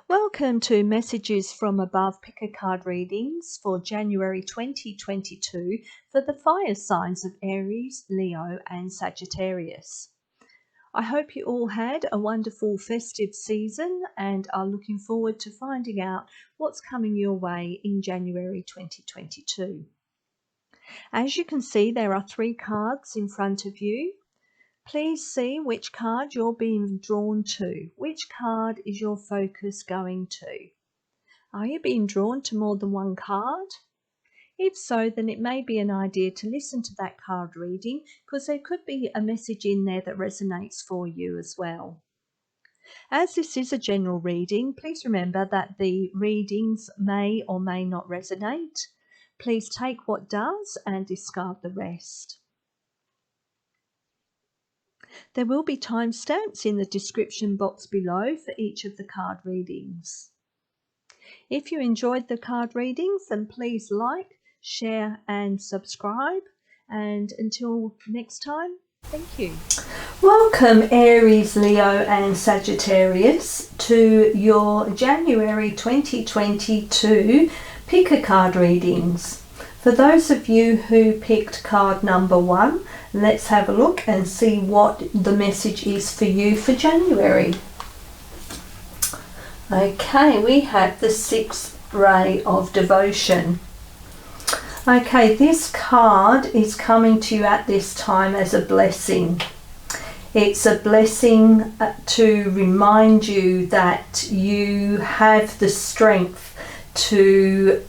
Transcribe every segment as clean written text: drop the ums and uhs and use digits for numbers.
Welcome to Messages from Above Picker Card Readings for January 2022 for the fire signs of Aries, Leo and Sagittarius. I hope you all had a wonderful festive season and are looking forward to finding out what's coming your way in January 2022. As you can see, there are 3 cards in front of you. Please see which card you're being drawn to. Which card is your focus going to? Are you being drawn to more than one card? If so, then it may be an idea to listen to that card reading because there could be a message in there that resonates for you as well. As this is a general reading, please remember that the readings may or may not resonate. Please take what does and discard the rest. There will be timestamps in the description box below for each of the card readings. If you enjoyed the card readings, then please like, share and subscribe. And until next time, thank you. Welcome Aries, Leo and Sagittarius to your January 2022 picker card readings. For those of you who picked card number 1, let's have a look and see what the message is for you for January. Okay, we have the 6th ray of devotion. Okay, this card is coming to you at this time as a blessing. It's a blessing to remind you that you have the strength to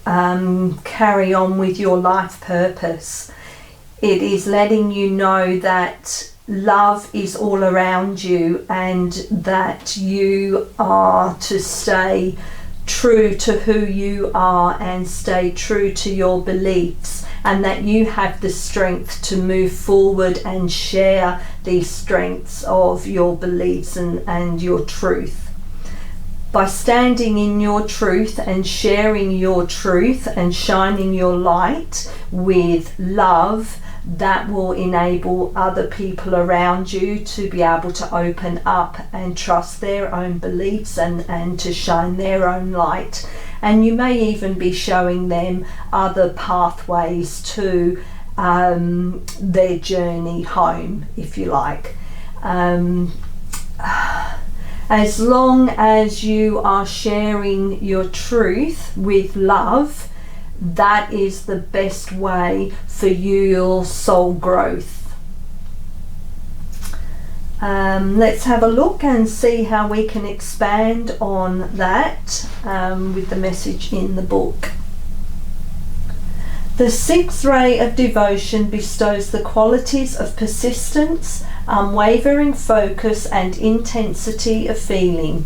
carry on with your life purpose. It is letting you know that love is all around you and that you are to stay true to who you are and stay true to your beliefs, and that you have the strength to move forward and share these strengths of your beliefs and your truth. By standing in your truth and sharing your truth and shining your light with love, that will enable other people around you to be able to open up and trust their own beliefs and to shine their own light. And you may even be showing them other pathways to their journey home, if you like. As long as you are sharing your truth with love, that is the best way for your soul growth. Let's have a look and see how we can expand on that with the message in the book. The 6th ray of devotion bestows the qualities of persistence, unwavering focus and intensity of feeling.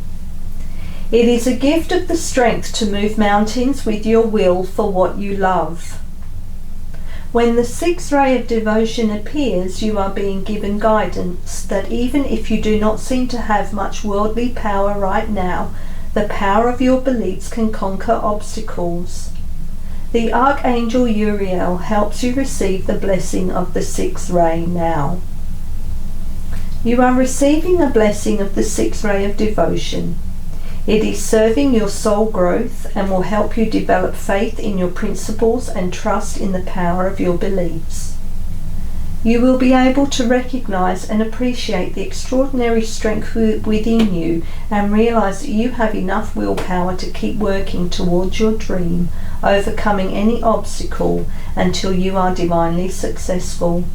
It is a gift of the strength to move mountains with your will for what you love. When the 6th ray of devotion appears, you are being given guidance that even if you do not seem to have much worldly power right now, the power of your beliefs can conquer obstacles. The archangel Uriel helps you receive the blessing of the 6th ray now. You are receiving a blessing of the 6th ray of devotion. It is serving your soul growth and will help you develop faith in your principles and trust in the power of your beliefs. You will be able to recognize and appreciate the extraordinary strength within you and realize that you have enough willpower to keep working towards your dream, overcoming any obstacle until you are divinely successful.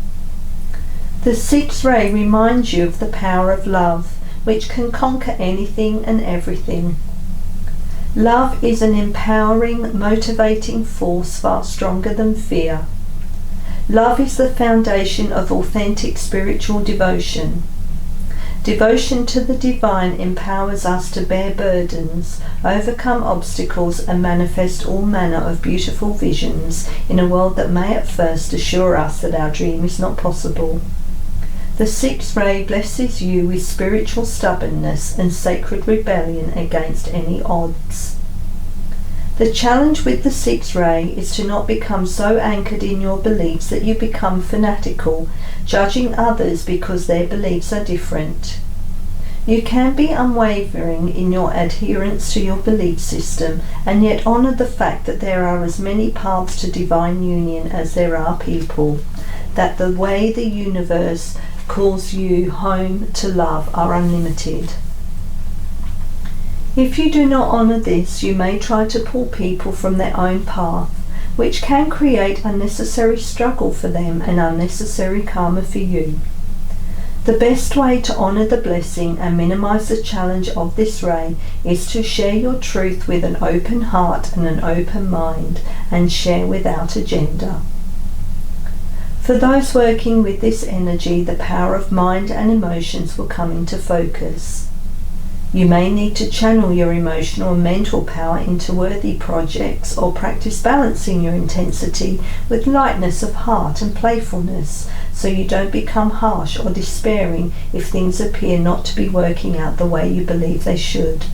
The 6th ray reminds you of the power of love, which can conquer anything and everything. Love is an empowering, motivating force far stronger than fear. Love is the foundation of authentic spiritual devotion. Devotion to the divine empowers us to bear burdens, overcome obstacles and manifest all manner of beautiful visions in a world that may at first assure us that our dream is not possible. The 6th ray blesses you with spiritual stubbornness and sacred rebellion against any odds. The challenge with the 6th ray is to not become so anchored in your beliefs that you become fanatical, judging others because their beliefs are different. You can be unwavering in your adherence to your belief system and yet honour the fact that there are as many paths to divine union as there are people, that the way the universe calls you home to love are unlimited. If you do not honour this, you may try to pull people from their own path, which can create unnecessary struggle for them and unnecessary karma for you. The best way to honour the blessing and minimise the challenge of this ray is to share your truth with an open heart and an open mind, and share without agenda. For those working with this energy, the power of mind and emotions will come into focus. You may need to channel your emotional and mental power into worthy projects or practice balancing your intensity with lightness of heart and playfulness, so you don't become harsh or despairing if things appear not to be working out the way you believe they should.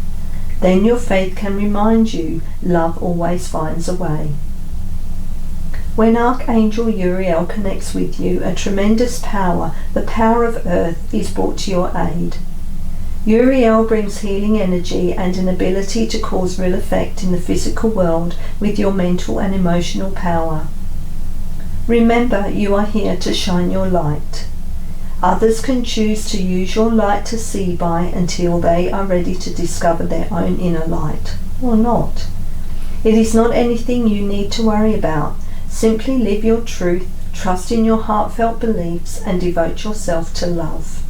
Then your faith can remind you love always finds a way. When Archangel Uriel connects with you, a tremendous power, the power of earth, is brought to your aid. Uriel brings healing energy and an ability to cause real effect in the physical world with your mental and emotional power. Remember, you are here to shine your light. Others can choose to use your light to see by until they are ready to discover their own inner light, or not. It is not anything you need to worry about. Simply live your truth, trust in your heartfelt beliefs, and devote yourself to love.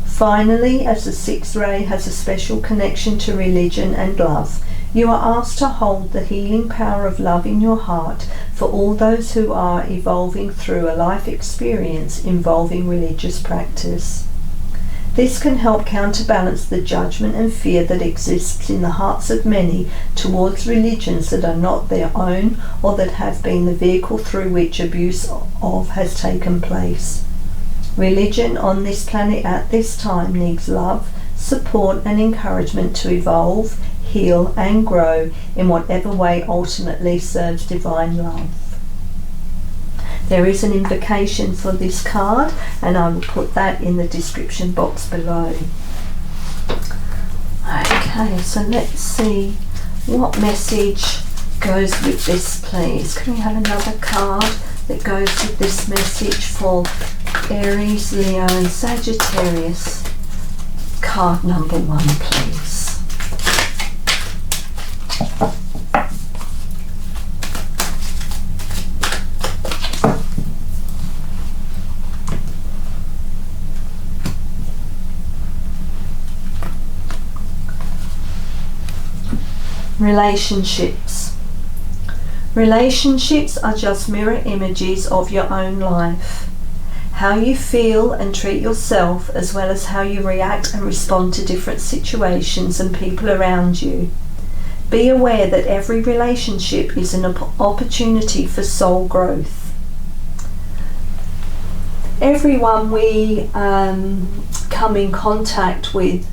Finally, as the sixth ray has a special connection to religion and love, you are asked to hold the healing power of love in your heart for all those who are evolving through a life experience involving religious practice. This can help counterbalance the judgment and fear that exists in the hearts of many towards religions that are not their own or that have been the vehicle through which abuse of has taken place. Religion on this planet at this time needs love, support and encouragement to evolve, heal and grow in whatever way ultimately serves divine love. There is an invocation for this card, and I will put that in the description box below. Okay, so let's see what message goes with this, please. Can we have another card that goes with this message for Aries, Leo and Sagittarius? Card number 1, please. Relationships. Relationships are just mirror images of your own life. How you feel and treat yourself, as well as how you react and respond to different situations and people around you. Be aware that every relationship is an opportunity for soul growth. Everyone we come in contact with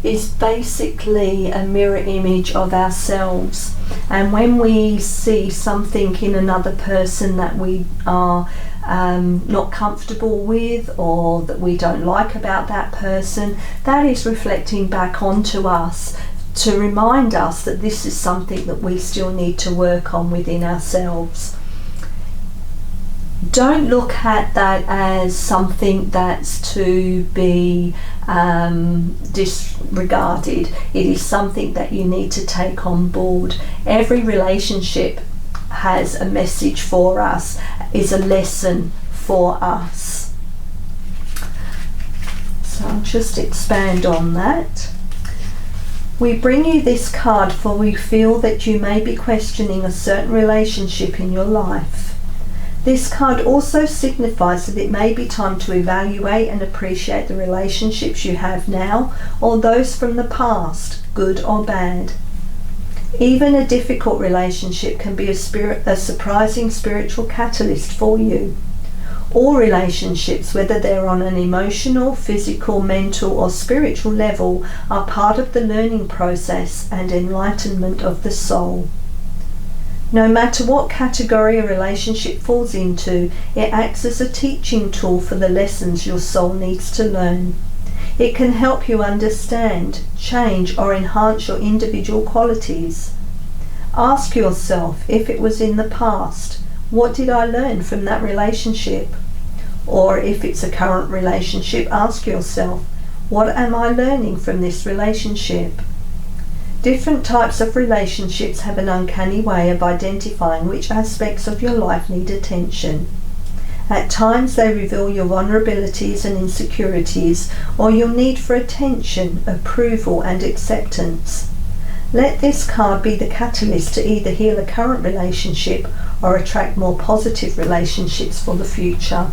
is basically a mirror image of ourselves, and when we see something in another person that we are not comfortable with or that we don't like about that person, that is reflecting back onto us to remind us that this is something that we still need to work on within ourselves. Don't look at that as something that's to be disregarded. It is something that you need to take on board. Every relationship has a message for us, is a lesson for us. So I'll just expand on that. We bring you this card for we feel that you may be questioning a certain relationship in your life. This card also signifies that it may be time to evaluate and appreciate the relationships you have now or those from the past, good or bad. Even a difficult relationship can be a surprising spiritual catalyst for you. All relationships, whether they're on an emotional, physical, mental or spiritual level, are part of the learning process and enlightenment of the soul. No matter what category a relationship falls into, it acts as a teaching tool for the lessons your soul needs to learn. It can help you understand, change, or enhance your individual qualities. Ask yourself, if it was in the past, what did I learn from that relationship? Or if it's a current relationship, ask yourself, what am I learning from this relationship? Different types of relationships have an uncanny way of identifying which aspects of your life need attention. At times they reveal your vulnerabilities and insecurities, or your need for attention, approval and acceptance. Let this card be the catalyst to either heal a current relationship or attract more positive relationships for the future.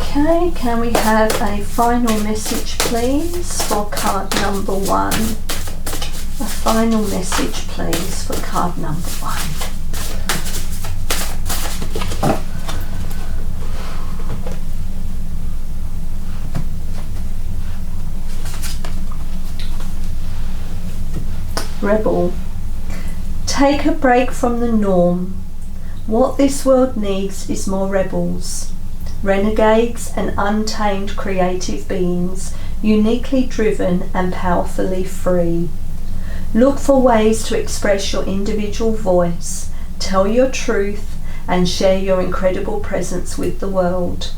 Okay, can we have a final message please for card number 1? A final message please for card number 1. Rebel. Take a break from the norm. What this world needs is more rebels. Renegades and untamed creative beings, uniquely driven and powerfully free. Look for ways to express your individual voice, tell your truth, and share your incredible presence with the world.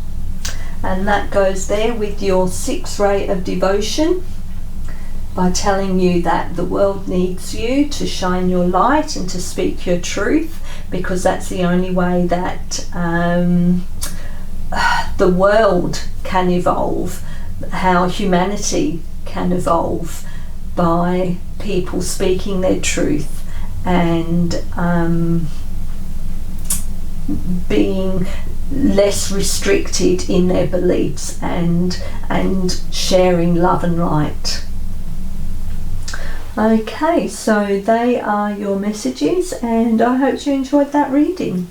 And that goes there with your 6th ray of devotion, by telling you that the world needs you to shine your light and to speak your truth, because that's the only way that the world can evolve, how humanity can evolve, by people speaking their truth and being less restricted in their beliefs and sharing love and light. Okay, so they are your messages, and I hope you enjoyed that reading.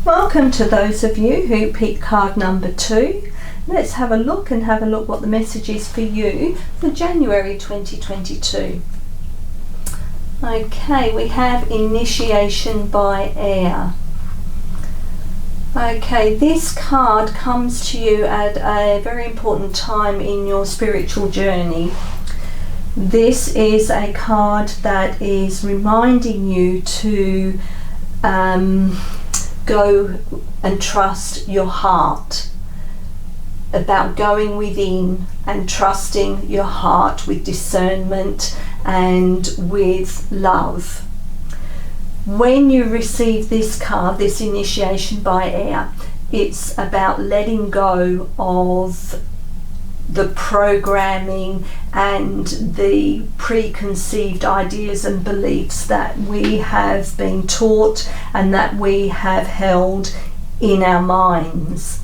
Welcome to those of you who picked card number 2. Let's have a look what the message is for you for January 2022. Okay, we have initiation by air. Okay, this card comes to you at a very important time in your spiritual journey. This is a card that is reminding you to go and trust your heart, about going within and trusting your heart with discernment and with love. When you receive this card, this initiation by air, it's about letting go of the programming and the preconceived ideas and beliefs that we have been taught and that we have held in our minds.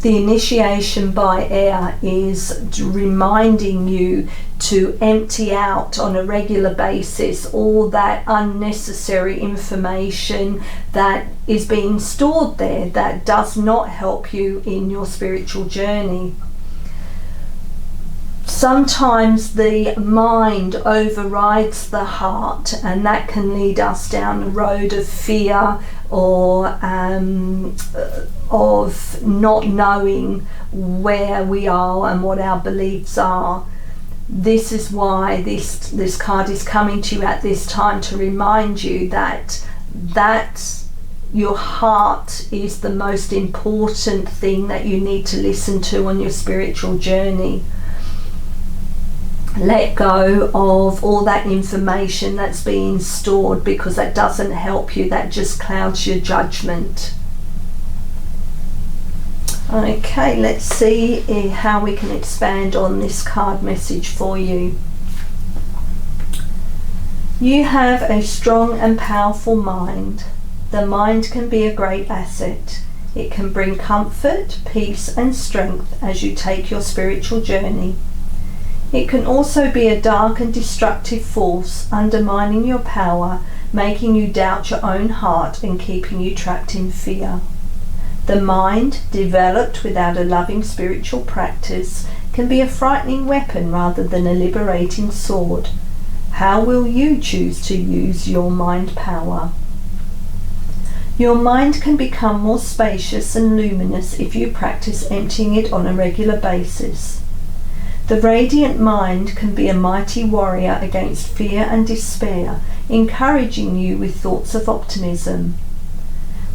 The initiation by air is reminding you to empty out on a regular basis all that unnecessary information that is being stored there that does not help you in your spiritual journey. Sometimes the mind overrides the heart, and that can lead us down a road of fear or of not knowing where we are and what our beliefs are. This is why this card is coming to you at this time, to remind you that your heart is the most important thing that you need to listen to on your spiritual journey. Let go of all that information that's being stored, because that doesn't help you, that just clouds your judgment. Okay, let's see how we can expand on this card message for you. You have a strong and powerful mind. The mind can be a great asset. It can bring comfort, peace and strength as you take your spiritual journey. It can also be a dark and destructive force, undermining your power, making you doubt your own heart and keeping you trapped in fear. The mind, developed without a loving spiritual practice, can be a frightening weapon rather than a liberating sword. How will you choose to use your mind power? Your mind can become more spacious and luminous if you practice emptying it on a regular basis. The radiant mind can be a mighty warrior against fear and despair, encouraging you with thoughts of optimism.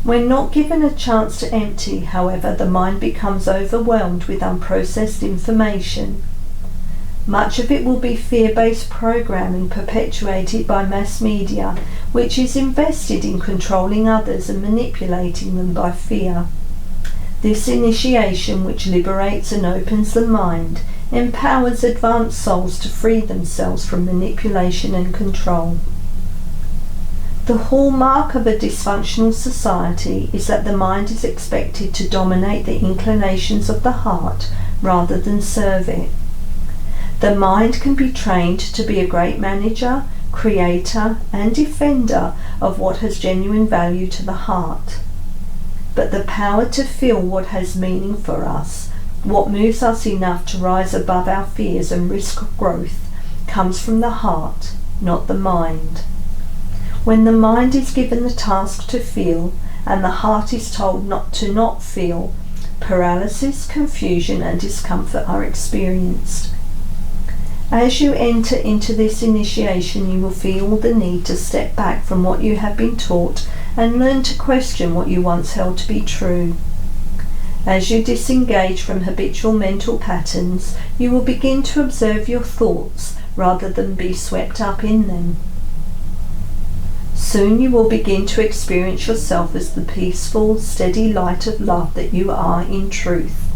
When not given a chance to empty, however, the mind becomes overwhelmed with unprocessed information. Much of it will be fear-based programming perpetuated by mass media, which is invested in controlling others and manipulating them by fear. This initiation, which liberates and opens the mind, empowers advanced souls to free themselves from manipulation and control. The hallmark of a dysfunctional society is that the mind is expected to dominate the inclinations of the heart rather than serve it. The mind can be trained to be a great manager, creator, and defender of what has genuine value to the heart. But the power to feel what has meaning for us, what moves us enough to rise above our fears and risk growth, comes from the heart, not the mind. When the mind is given the task to feel, and the heart is told not feel, paralysis, confusion, and discomfort are experienced. As you enter into this initiation, you will feel the need to step back from what you have been taught and learn to question what you once held to be true. As you disengage from habitual mental patterns, you will begin to observe your thoughts rather than be swept up in them. Soon you will begin to experience yourself as the peaceful, steady light of love that you are in truth.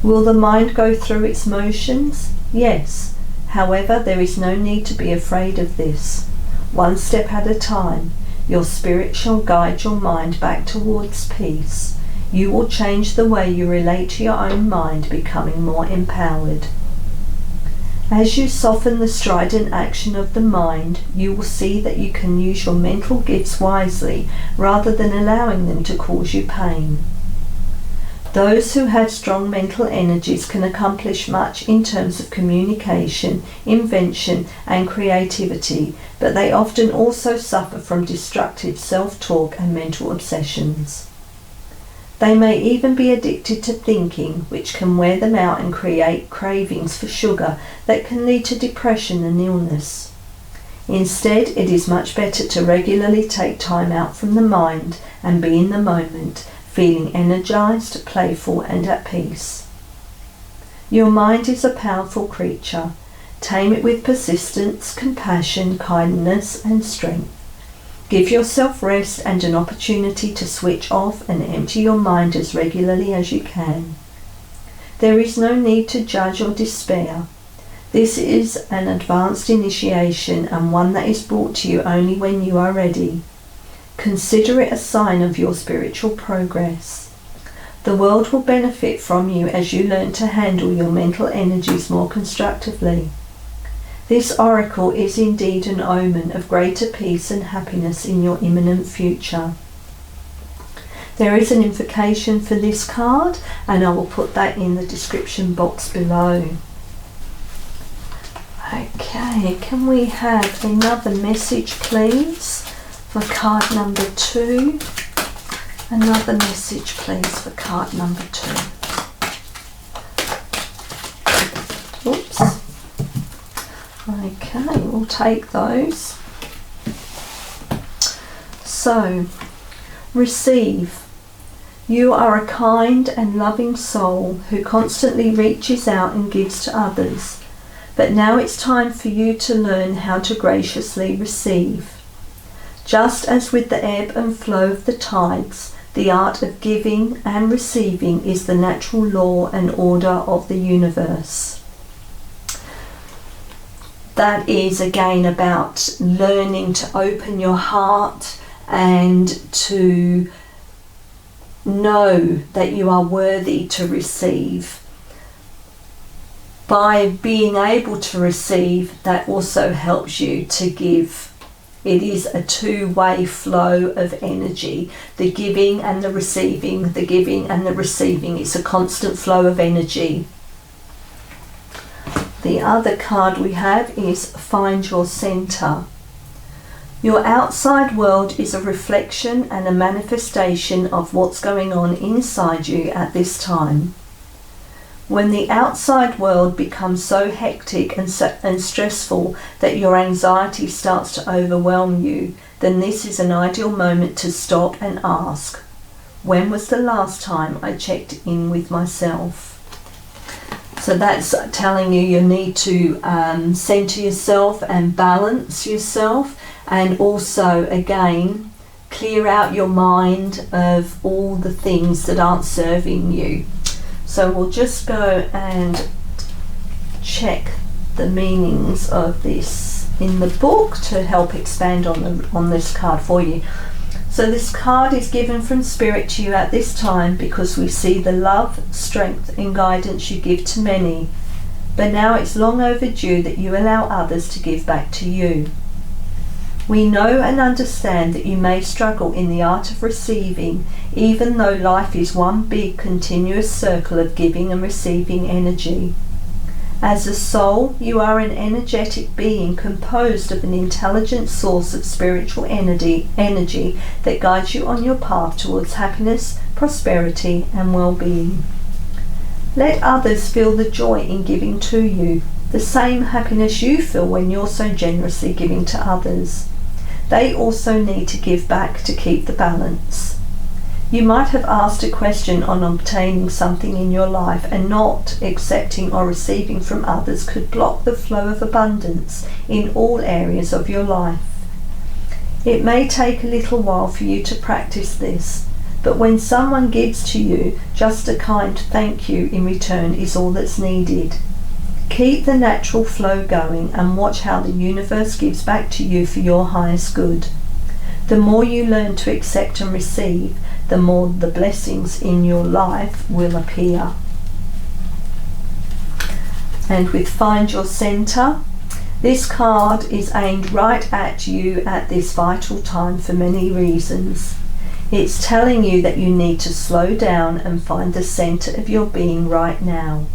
Will the mind go through its motions? Yes. However, there is no need to be afraid of this. One step at a time, your spirit shall guide your mind back towards peace. You will change the way you relate to your own mind, becoming more empowered. As you soften the strident action of the mind, you will see that you can use your mental gifts wisely rather than allowing them to cause you pain. Those who have strong mental energies can accomplish much in terms of communication, invention, and creativity, but they often also suffer from destructive self-talk and mental obsessions. They may even be addicted to thinking, which can wear them out and create cravings for sugar that can lead to depression and illness. Instead, it is much better to regularly take time out from the mind and be in the moment, feeling energized, playful, and at peace. Your mind is a powerful creature. Tame it with persistence, compassion, kindness, and strength. Give yourself rest and an opportunity to switch off and empty your mind as regularly as you can. There is no need to judge or despair. This is an advanced initiation and one that is brought to you only when you are ready. Consider it a sign of your spiritual progress. The world will benefit from you as you learn to handle your mental energies more constructively. This oracle is indeed an omen of greater peace and happiness in your imminent future. There is an invocation for this card, and I will put that in the description box below. Okay, can we have another message, please, for card number 2? Another message, please, for card number 2. Oops. Okay, we'll take those. So, receive. You are a kind and loving soul who constantly reaches out and gives to others. But now it's time for you to learn how to graciously receive. Just as with the ebb and flow of the tides, the art of giving and receiving is the natural law and order of the universe. That is again about learning to open your heart and to know that you are worthy to receive. By being able to receive, that also helps you to give. It is a two-way flow of energy. The giving and the receiving, the giving and the receiving. It's a constant flow of energy. The other card we have is Find Your Center. Your outside world is a reflection and a manifestation of what's going on inside you at this time. When the outside world becomes so hectic and stressful that your anxiety starts to overwhelm you, then this is an ideal moment to stop and ask, when was the last time I checked in with myself? So that's telling you you need to center yourself and balance yourself, and also, again, clear out your mind of all the things that aren't serving you. So we'll just go and check the meanings of this in the book to help expand on this card for you. So this card is given from Spirit to you at this time because we see the love, strength and guidance you give to many, but now it's long overdue that you allow others to give back to you. We know and understand that you may struggle in the art of receiving, even though life is one big continuous circle of giving and receiving energy. As a soul, you are an energetic being composed of an intelligent source of spiritual energy that guides you on your path towards happiness, prosperity and well-being. Let others feel the joy in giving to you, the same happiness you feel when you're so generously giving to others. They also need to give back to keep the balance. You might have asked a question on obtaining something in your life, and not accepting or receiving from others could block the flow of abundance in all areas of your life. It may take a little while for you to practice this, but when someone gives to you, just a kind thank you in return is all that's needed. Keep the natural flow going and watch how the universe gives back to you for your highest good. The more you learn to accept and receive, the more the blessings in your life will appear. And with Find Your Center, this card is aimed right at you at this vital time for many reasons. It's telling you that you need to slow down and find the center of your being right now.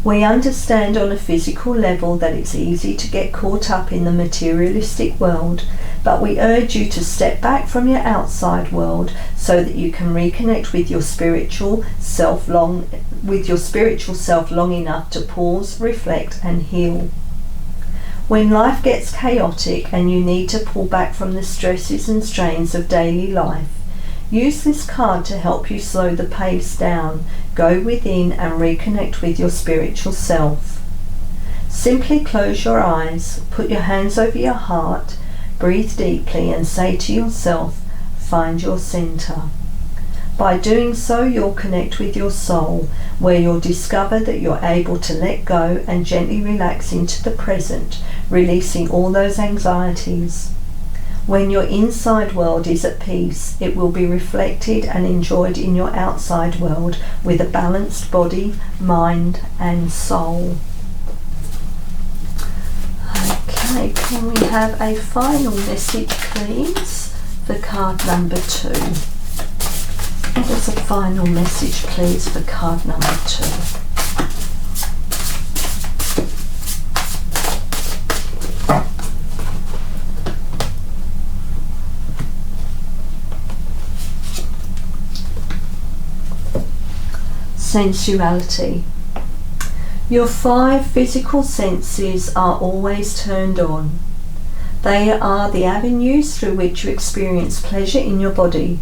We understand on a physical level that it's easy to get caught up in the materialistic world, but we urge you to step back from your outside world so that you can reconnect with your spiritual self long enough to pause, reflect and heal. When life gets chaotic and you need to pull back from the stresses and strains of daily life, use this card to help you slow the pace down, go within and reconnect with your spiritual self. Simply close your eyes, put your hands over your heart, breathe deeply and say to yourself, find your center. By doing so, you'll connect with your soul, where you'll discover that you're able to let go and gently relax into the present, releasing all those anxieties. When your inside world is at peace, it will be reflected and enjoyed in your outside world with a balanced body, mind and soul. Okay, can we have a final message please for card number 2? What is a final message please for card number 2? Sensuality. Your 5 physical senses are always turned on. They are the avenues through which you experience pleasure in your body.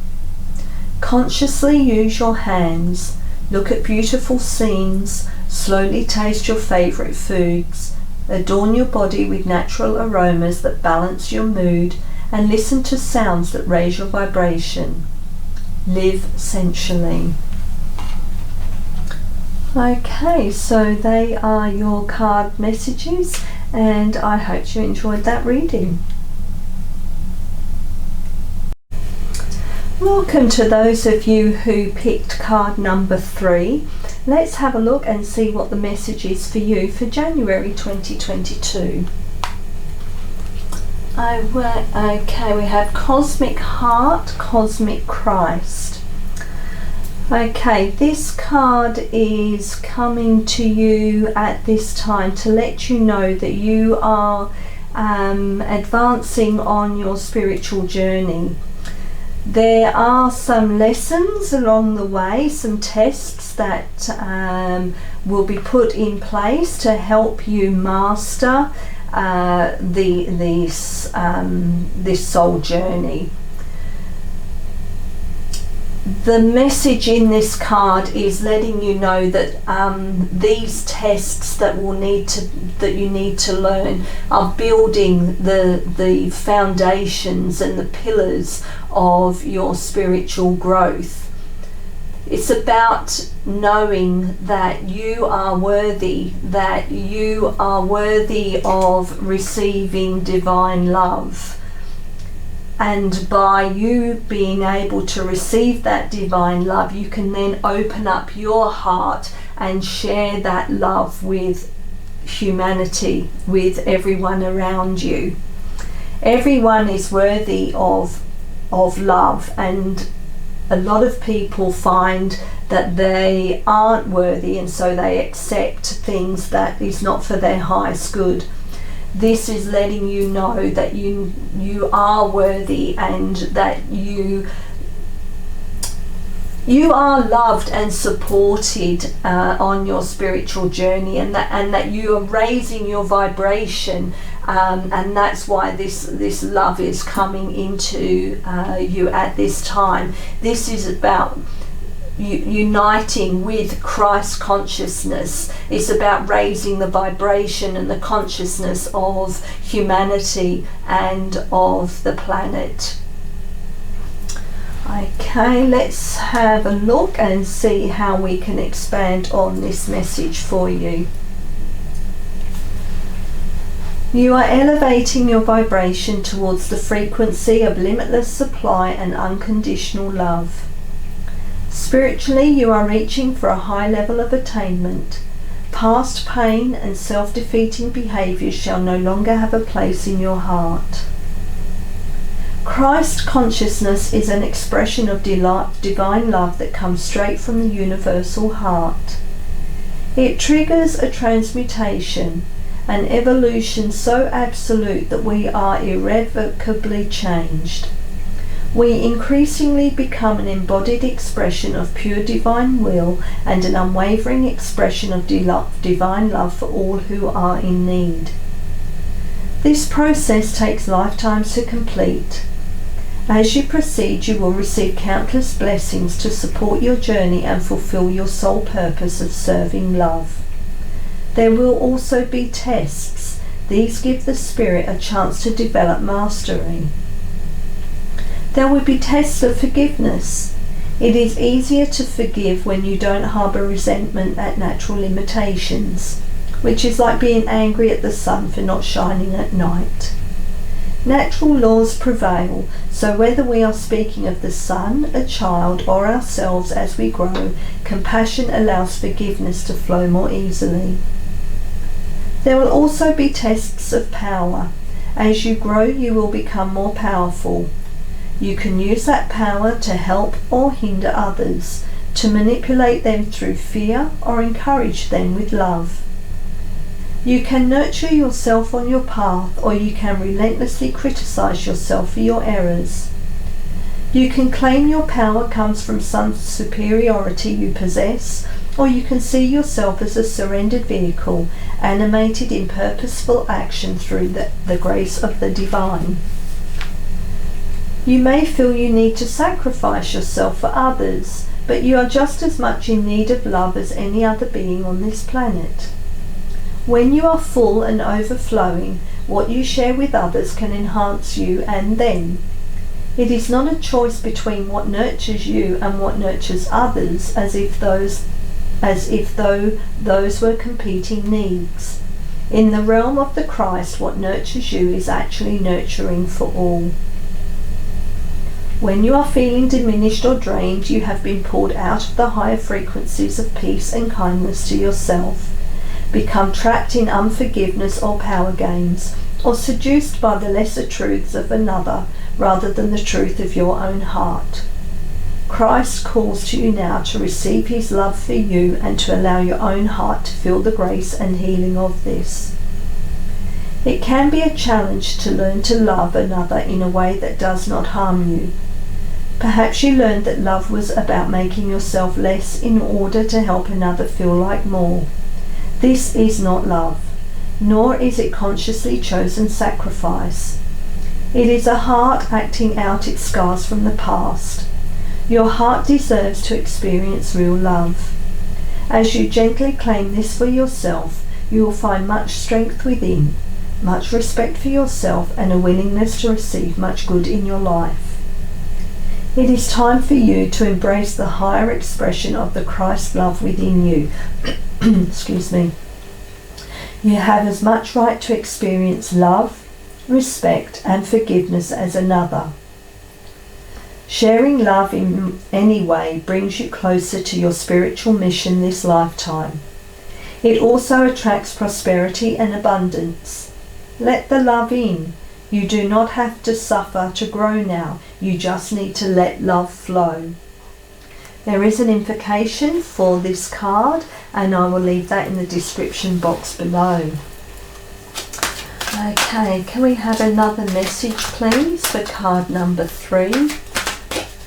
Consciously use your hands, look at beautiful scenes, slowly taste your favourite foods, adorn your body with natural aromas that balance your mood, and listen to sounds that raise your vibration. Live sensually. Okay, so they are your card messages, and I hope you enjoyed that reading. Welcome to those of you who picked card number 3. Let's have a look and see what the message is for you for January 2022. Okay, we have Cosmic Heart, Cosmic Christ. Okay, this card is coming to you at this time to let you know that you are advancing on your spiritual journey. There are some lessons along the way, some tests that will be put in place to help you master this soul journey. The message in this card is letting you know that these tests that you need to learn are building the foundations and the pillars of your spiritual growth. It's about knowing that you are worthy of receiving divine love. And by you being able to receive that divine love, you can then open up your heart and share that love with humanity, with everyone around you. Everyone is worthy of love, and a lot of people find that they aren't worthy, and so they accept things that is not for their highest good. This is letting you know that you are worthy, and that you are loved and supported on your spiritual journey, and that you are raising your vibration, and that's why this love is coming into you at this time. This is about uniting with Christ consciousness. It's about raising the vibration and the consciousness of humanity and of the planet. Okay, let's have a look and see how we can expand on this message for you. You are elevating your vibration towards the frequency of limitless supply and unconditional love. Spiritually, you are reaching for a high level of attainment. Past pain and self-defeating behaviours shall no longer have a place in your heart. Christ consciousness is an expression of divine love that comes straight from the universal heart. It triggers a transmutation, an evolution so absolute that we are irrevocably changed. We increasingly become an embodied expression of pure divine will and an unwavering expression of divine love for all who are in need. This process takes lifetimes to complete. As you proceed, you will receive countless blessings to support your journey and fulfill your sole purpose of serving love. There will also be tests. These give the spirit a chance to develop mastery. There will be tests of forgiveness. It is easier to forgive when you don't harbour resentment at natural limitations, which is like being angry at the sun for not shining at night. Natural laws prevail, so whether we are speaking of the sun, a child, or ourselves as we grow, compassion allows forgiveness to flow more easily. There will also be tests of power. As you grow, you will become more powerful. You can use that power to help or hinder others, to manipulate them through fear or encourage them with love. You can nurture yourself on your path, or you can relentlessly criticize yourself for your errors. You can claim your power comes from some superiority you possess, or you can see yourself as a surrendered vehicle, animated in purposeful action through the grace of the divine. You may feel you need to sacrifice yourself for others, but you are just as much in need of love as any other being on this planet. When you are full and overflowing, what you share with others can enhance you and them. It is not a choice between what nurtures you and what nurtures others, as if though those were competing needs. In the realm of the Christ, what nurtures you is actually nurturing for all. When you are feeling diminished or drained, you have been pulled out of the higher frequencies of peace and kindness to yourself, become trapped in unforgiveness or power games, or seduced by the lesser truths of another rather than the truth of your own heart. Christ calls to you now to receive his love for you and to allow your own heart to feel the grace and healing of this. It can be a challenge to learn to love another in a way that does not harm you. Perhaps you learned that love was about making yourself less in order to help another feel like more. This is not love, nor is it consciously chosen sacrifice. It is a heart acting out its scars from the past. Your heart deserves to experience real love. As you gently claim this for yourself, you will find much strength within, much respect for yourself, and a willingness to receive much good in your life. It is time for you to embrace the higher expression of the Christ love within you. Excuse me. You have as much right to experience love, respect, and forgiveness as another. Sharing love in any way brings you closer to your spiritual mission this lifetime. It also attracts prosperity and abundance. Let the love in. You do not have to suffer to grow now. You just need to let love flow. There is an invocation for this card, and I will leave that in the description box below. Okay, can we have another message please for card number 3?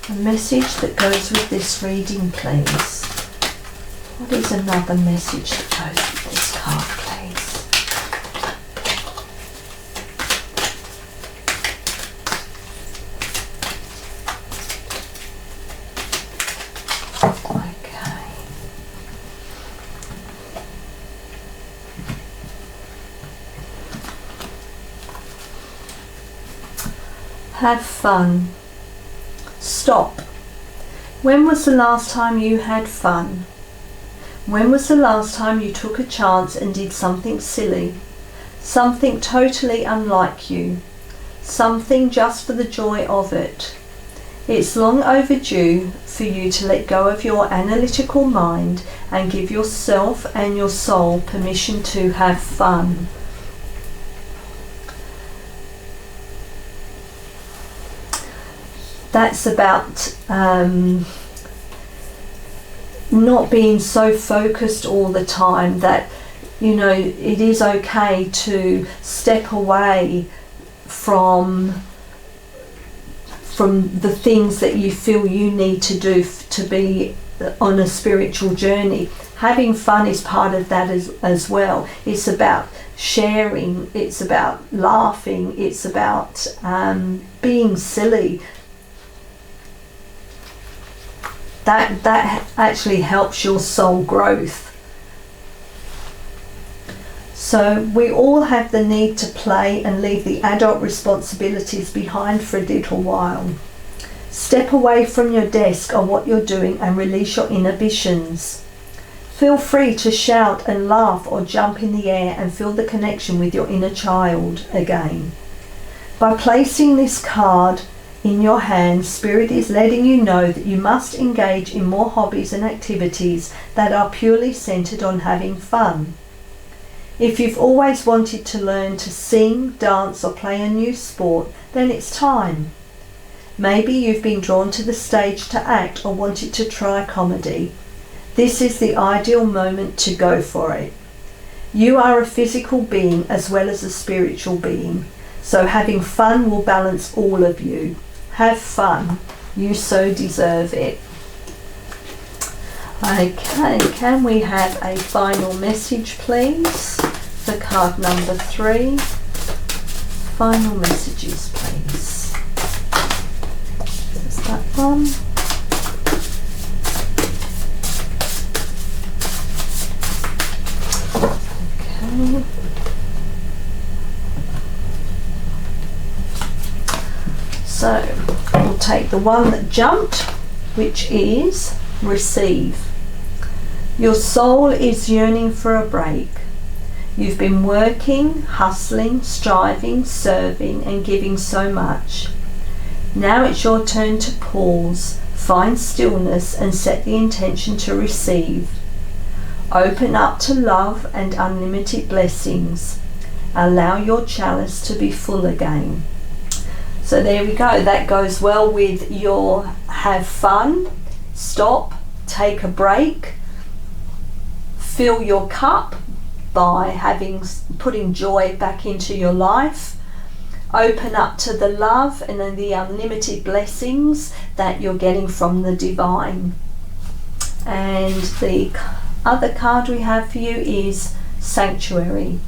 A message that goes with this reading please. What is another message that goes with this card please? Have fun. Stop. When was the last time you had fun? When was the last time you took a chance and did something silly? Something totally unlike you. Something just for the joy of it. It's long overdue for you to let go of your analytical mind and give yourself and your soul permission to have fun. That's about not being so focused all the time that, you know, it is okay to step away from the things that you feel you need to do to be on a spiritual journey. Having fun is part of that as well. It's about sharing, it's about laughing, it's about being silly. That actually helps your soul growth. So we all have the need to play and leave the adult responsibilities behind for a little while. Step away from your desk or what you're doing and release your inhibitions. Feel free to shout and laugh or jump in the air and feel the connection with your inner child again. By placing this card in your hand, Spirit is letting you know that you must engage in more hobbies and activities that are purely centered on having fun. If you've always wanted to learn to sing, dance, or play a new sport, then it's time. Maybe you've been drawn to the stage to act or wanted to try comedy. This is the ideal moment to go for it. You are a physical being as well as a spiritual being, so having fun will balance all of you. Have fun. You so deserve it. Okay, can we have a final message please for card number 3? Final messages please. There's that one. Okay. So we'll take the one that jumped, which is receive. Your soul is yearning for a break. You've been working, hustling, striving, serving and giving so much. Now it's your turn to pause, find stillness and set the intention to receive. Open up to love and unlimited blessings. Allow your chalice to be full again. So there we go. That goes well with your have fun, stop, take a break, fill your cup, by putting joy back into your life. Open up to the love and then the unlimited blessings that you're getting from the divine. And the other card we have for you is Sanctuary.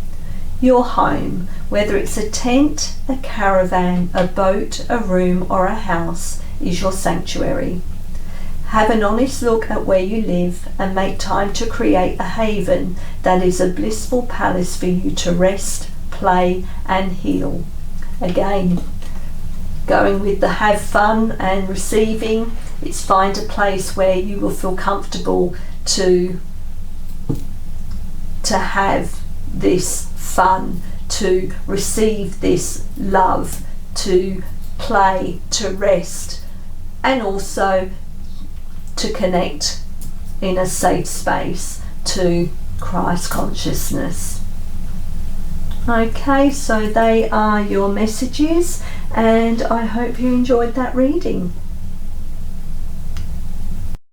Your home, whether it's a tent, a caravan, a boat, a room or a house, is your sanctuary. Have an honest look at where you live and make time to create a haven that is a blissful palace for you to rest, play and heal. Again, going with the have fun and receiving, it's find a place where you will feel comfortable to have this fun, to receive this love, to play, to rest, and also to connect in a safe space to Christ consciousness. Okay, so they are your messages, and I hope you enjoyed that reading.